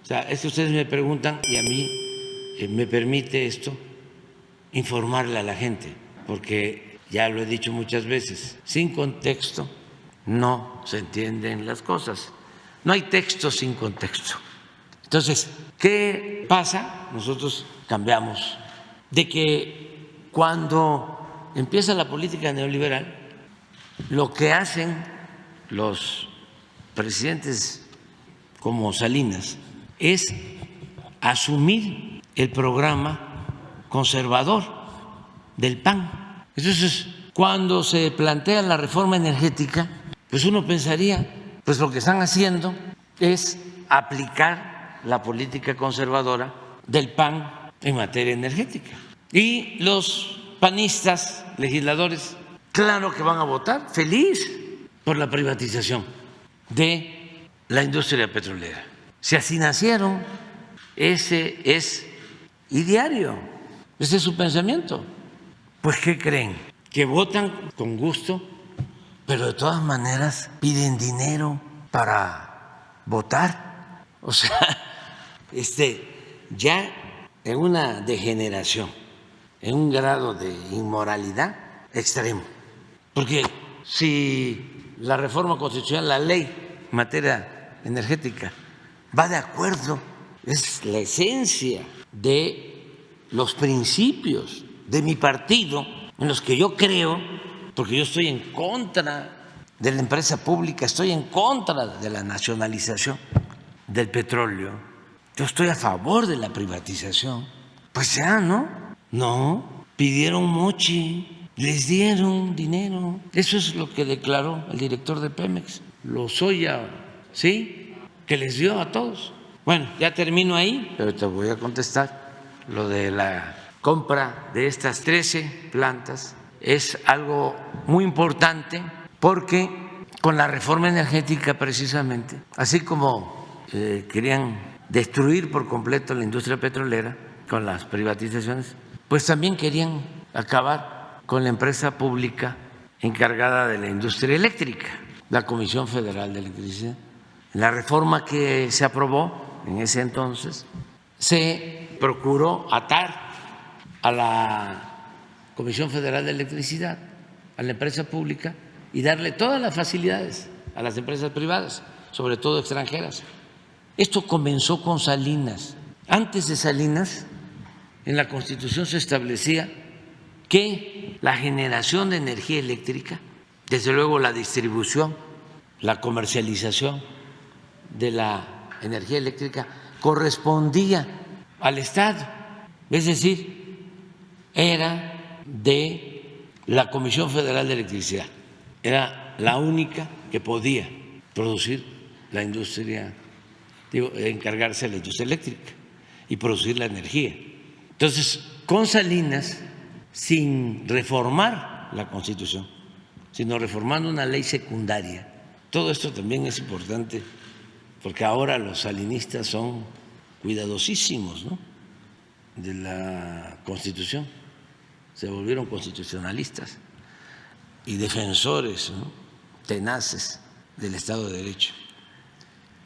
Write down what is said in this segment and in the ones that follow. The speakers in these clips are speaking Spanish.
sea, es que ustedes me preguntan y a mí me permite esto informarle a la gente, porque ya lo he dicho muchas veces, sin contexto no se entienden las cosas. No hay texto sin contexto. Entonces, ¿qué pasa? Nosotros cambiamos de que cuando empieza la política neoliberal, lo que hacen los presidentes como Salinas es asumir el programa conservador del PAN. Entonces, cuando se plantea la reforma energética, pues uno pensaría, pues lo que están haciendo es aplicar la política conservadora del PAN en materia energética. Y los panistas, legisladores, claro que van a votar feliz por la privatización de la industria petrolera. Si así nacieron, ese es ideario, ese es su pensamiento. Pues, ¿qué creen? Que votan con gusto, pero de todas maneras piden dinero para votar. O sea, ya en una degeneración, en un grado de inmoralidad extremo. Porque si la reforma constitucional, la ley en materia energética, va de acuerdo, es la esencia de los principios de mi partido en los que yo creo, porque yo estoy en contra de la empresa pública, estoy en contra de la nacionalización del petróleo, yo estoy a favor de la privatización. Pues ya, no, pidieron moche, les dieron dinero. Eso es lo que declaró el director de Pemex, Lozoya, ¿sí? Que les dio a todos. Bueno, ya termino ahí, pero te voy a contestar. Lo de la compra de estas 13 plantas es algo muy importante porque con la reforma energética precisamente, así como querían destruir por completo la industria petrolera con las privatizaciones, pues también querían acabar con la empresa pública encargada de la industria eléctrica, la Comisión Federal de Electricidad. En la reforma que se aprobó en ese entonces se procuró atar a la Comisión Federal de Electricidad, a la empresa pública, y darle todas las facilidades a las empresas privadas, sobre todo extranjeras. Esto comenzó con Salinas. Antes de Salinas, en la Constitución se establecía que la generación de energía eléctrica, desde luego la distribución, la comercialización de la energía eléctrica, correspondía al Estado, es decir, era de la Comisión Federal de Electricidad, era la única que podía producir la industria, encargarse de la industria eléctrica y producir la energía. Entonces, con Salinas, sin reformar la Constitución, sino reformando una ley secundaria, todo esto también es importante, porque ahora los salinistas son cuidadosísimos, de la Constitución, se volvieron constitucionalistas y defensores, tenaces del Estado de Derecho.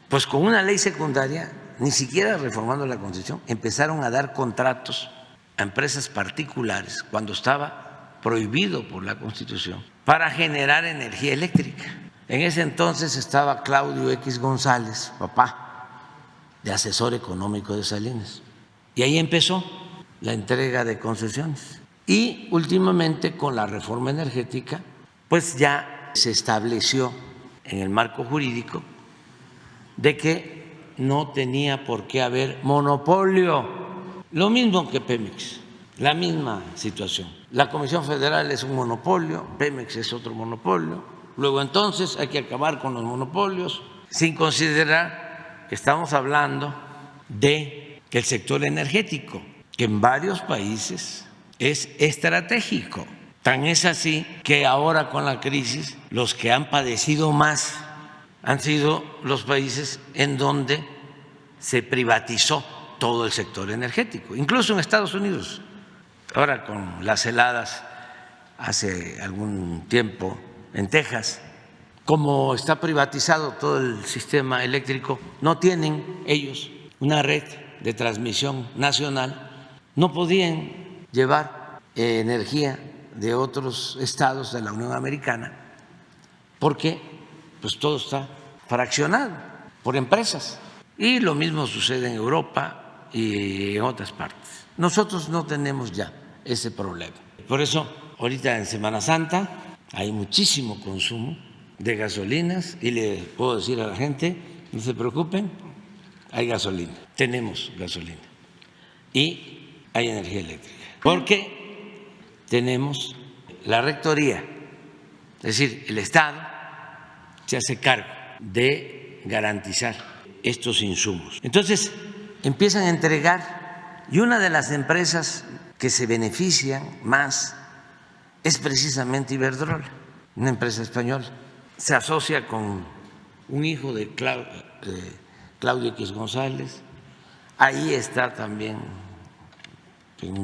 Pues con una ley secundaria, ni siquiera reformando la Constitución, empezaron a dar contratos a empresas particulares cuando estaba prohibido por la Constitución para generar energía eléctrica. En ese entonces estaba Claudio X González, papá de asesor económico de Salinas, y ahí empezó la entrega de concesiones. Y últimamente, con la reforma energética, pues ya se estableció en el marco jurídico de que no tenía por qué haber monopolio, lo mismo que Pemex, la misma situación. La Comisión Federal es un monopolio, Pemex es otro monopolio. Luego entonces hay que acabar con los monopolios, sin considerar que estamos hablando de que el sector energético, que en varios países es estratégico. Tan es así que ahora con la crisis los que han padecido más han sido los países en donde se privatizó todo el sector energético, incluso en Estados Unidos. Ahora con las heladas hace algún tiempo en Texas, como está privatizado todo el sistema eléctrico, no tienen ellos una red de transmisión nacional, no podían llevar energía de otros estados de la Unión Americana porque pues todo está fraccionado por empresas. Y lo mismo sucede en Europa y en otras partes. Nosotros no tenemos ya ese problema. Por eso, ahorita en Semana Santa hay muchísimo consumo de gasolinas y le puedo decir a la gente, no se preocupen, hay gasolina, tenemos gasolina y hay energía eléctrica, porque tenemos la rectoría, es decir, el Estado se hace cargo de garantizar estos insumos. Entonces, empiezan a entregar y una de las empresas que se benefician más es precisamente Iberdrola, una empresa española. Se asocia con un hijo de Claudio X González, ahí está también en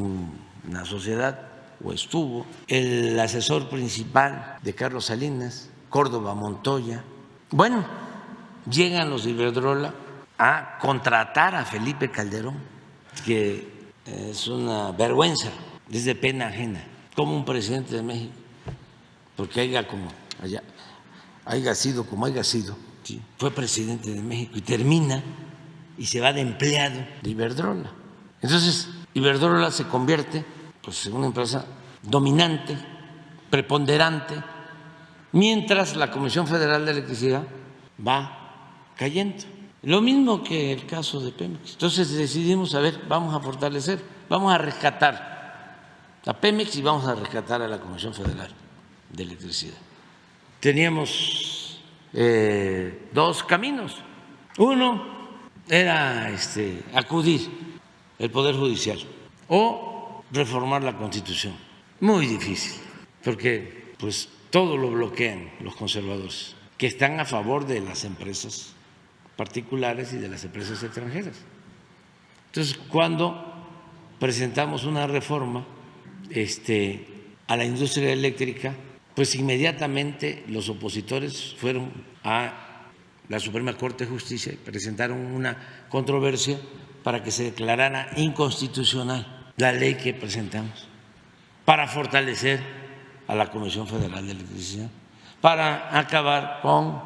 una sociedad, o estuvo, el asesor principal de Carlos Salinas, Córdoba Montoya. Bueno, llegan los de Iberdrola a contratar a Felipe Calderón, que es una vergüenza, es de pena ajena, como un presidente de México, porque haya sido como haya sido, ¿sí? Fue presidente de México y termina y se va de empleado de Iberdrola. Entonces, Iberdrola se convierte pues, en una empresa dominante, preponderante, mientras la Comisión Federal de Electricidad va cayendo. Lo mismo que el caso de Pemex. Entonces decidimos, a ver, vamos a fortalecer, vamos a rescatar a Pemex y vamos a rescatar a la Comisión Federal de Electricidad. Teníamos dos caminos. Uno era acudir el Poder Judicial o reformar la Constitución. Muy difícil, porque pues todo lo bloquean los conservadores, que están a favor de las empresas particulares y de las empresas extranjeras. Entonces, cuando presentamos una reforma a la industria eléctrica, pues inmediatamente los opositores fueron a la Suprema Corte de Justicia y presentaron una controversia para que se declarara inconstitucional la ley que presentamos, para fortalecer a la Comisión Federal de Electricidad, para acabar con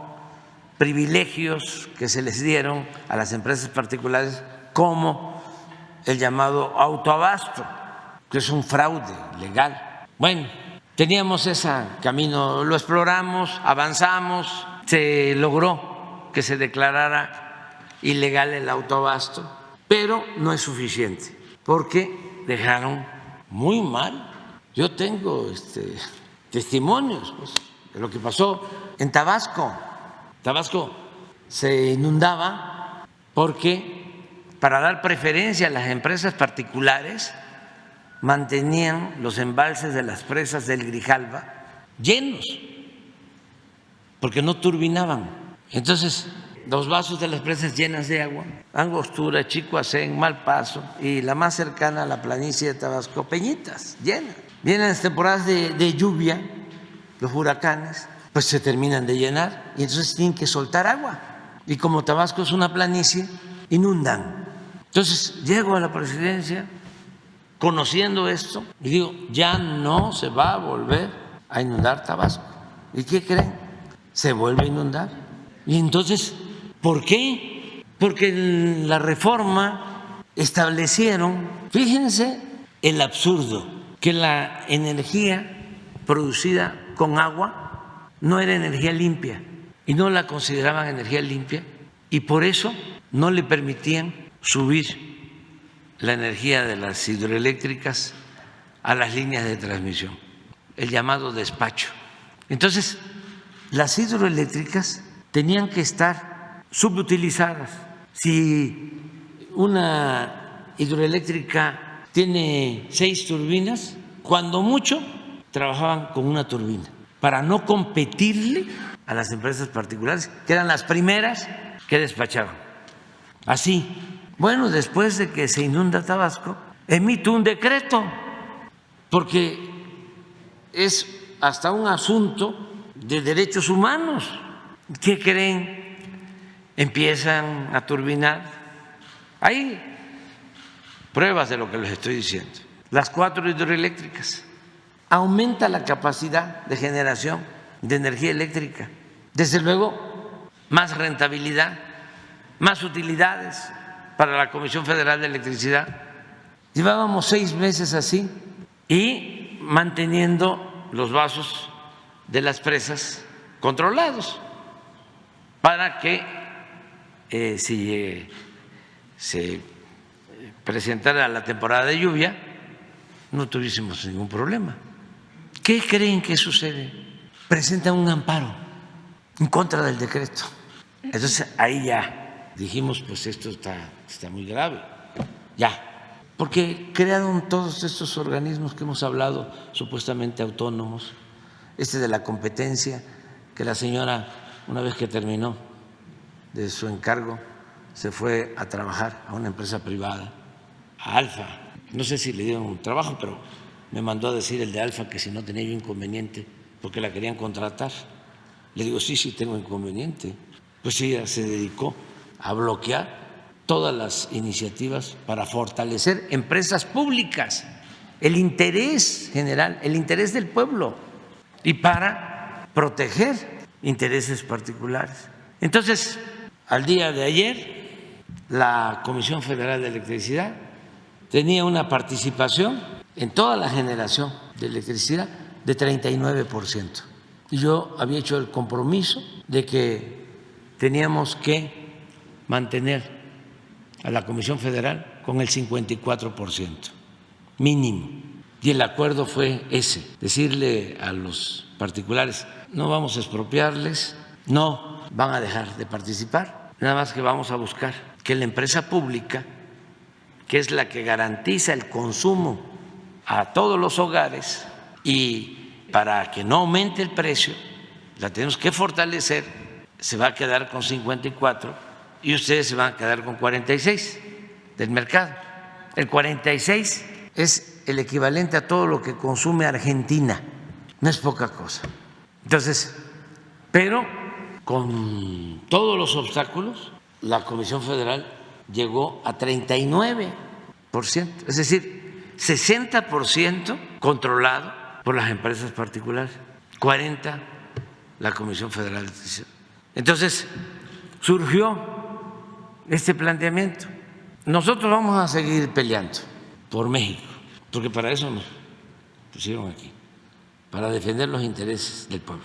privilegios que se les dieron a las empresas particulares, como el llamado autoabasto, que es un fraude legal. Bueno, teníamos ese camino, lo exploramos, avanzamos, se logró que se declarara ilegal el autoabasto, pero no es suficiente, porque dejaron muy mal. Yo tengo testimonios pues, de lo que pasó en Tabasco. Tabasco se inundaba porque para dar preferencia a las empresas particulares mantenían los embalses de las presas del Grijalva llenos porque no turbinaban. Entonces, los vasos de las presas llenas de agua, Angostura, Chicoacén, Malpaso y la más cercana a la planicie de Tabasco, Peñitas, llenas. Vienen las temporadas de lluvia, los huracanes, pues se terminan de llenar y entonces tienen que soltar agua. Y como Tabasco es una planicie, inundan. Entonces llego a la presidencia conociendo esto y digo, ya no se va a volver a inundar Tabasco. ¿Y qué creen? Se vuelve a inundar. Y entonces, ¿por qué? Porque en la reforma establecieron, fíjense el absurdo, que la energía producida con agua no era energía limpia y no la consideraban energía limpia y por eso no le permitían subir la energía de las hidroeléctricas a las líneas de transmisión, el llamado despacho. Entonces, las hidroeléctricas tenían que estar subutilizadas. Si una hidroeléctrica tiene 6 turbinas, cuando mucho trabajaban con una turbina para no competirle a las empresas particulares, que eran las primeras que despachaban. Así, bueno, después de que se inunda Tabasco, emite un decreto, porque es hasta un asunto de derechos humanos. ¿Qué creen? Empiezan a turbinar Hay pruebas de lo que les estoy diciendo. Las 4 hidroeléctricas. Aumenta la capacidad de generación de energía eléctrica. Desde luego, más rentabilidad, más utilidades para la Comisión Federal de Electricidad. Llevábamos 6 meses así y manteniendo los vasos de las presas controlados para que si se presentara la temporada de lluvia no tuviésemos ningún problema. ¿Qué creen que sucede? Presentan un amparo en contra del decreto. Entonces ahí ya dijimos, pues esto está muy grave, ya, porque crearon todos estos organismos que hemos hablado, supuestamente autónomos, de la competencia, que la señora, una vez que terminó de su encargo, se fue a trabajar a una empresa privada, a Alfa. No sé si le dieron un trabajo, pero me mandó a decir el de Alfa que si no tenía yo inconveniente porque la querían contratar. Le digo, sí, tengo inconveniente. Pues ella se dedicó a bloquear todas las iniciativas para fortalecer empresas públicas, el interés general, el interés del pueblo y para proteger intereses particulares. Entonces, al día de ayer, la Comisión Federal de Electricidad tenía una participación en toda la generación de electricidad de 39%. Y yo había hecho el compromiso de que teníamos que mantener a la Comisión Federal con el 54% mínimo. Y el acuerdo fue ese, decirle a los particulares, no vamos a expropiarles, no van a dejar de participar, nada más que vamos a buscar que la empresa pública, que es la que garantiza el consumo a todos los hogares, y para que no aumente el precio, la tenemos que fortalecer, se va a quedar con 54 y ustedes se van a quedar con 46 del mercado. El 46 es el equivalente a todo lo que consume Argentina, no es poca cosa. Entonces, pero con todos los obstáculos, la Comisión Federal llegó a 39%, es decir, 60% controlado por las empresas particulares, 40% la Comisión Federal de Electricidad. Entonces, surgió este planteamiento. Nosotros vamos a seguir peleando por México, porque para eso nos pusieron aquí, para defender los intereses del pueblo.